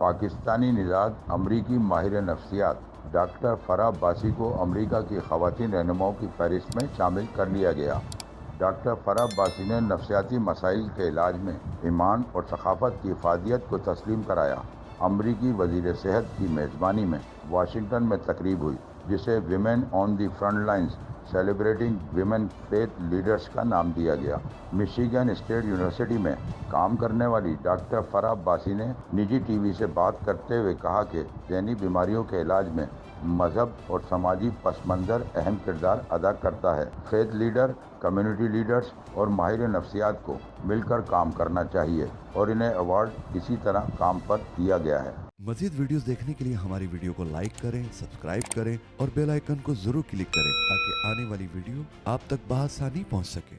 پاکستانی نژاد امریکی ماہر نفسیات ڈاکٹر فرح عباسی کو امریکہ کی خواتین رہنماؤں کی فہرست میں شامل کر لیا گیا۔ ڈاکٹر فرح عباسی نے نفسیاتی مسائل کے علاج میں ایمان اور ثقافت کی افادیت کو تسلیم کرایا۔ امریکی وزیر صحت کی میزبانی میں واشنگٹن میں تقریب ہوئی، جسے women on the front lines celebrating women faith leaders کا نام دیا گیا۔ مشیگن اسٹیٹ یونیورسٹی میں کام کرنے والی ڈاکٹر فرح عباسی نے نجی ٹی وی سے بات کرتے ہوئے کہا کہ ذہنی بیماریوں کے علاج میں مذہب اور سماجی پس منظر اہم کردار ادا کرتا ہے۔ فیتھ لیڈر، کمیونٹی لیڈرز اور ماہر نفسیات کو مل کر کام کرنا چاہیے اور انہیں ایوارڈ اسی طرح کام پر دیا گیا ہے۔ مزید ویڈیوز دیکھنے کے لیے ہماری ویڈیو کو لائک کریں، سبسکرائب کریں اور بیل آئیکن کو ضرور کلک کریں تاکہ آنے والی ویڈیو آپ تک بآسانی پہنچ سکے۔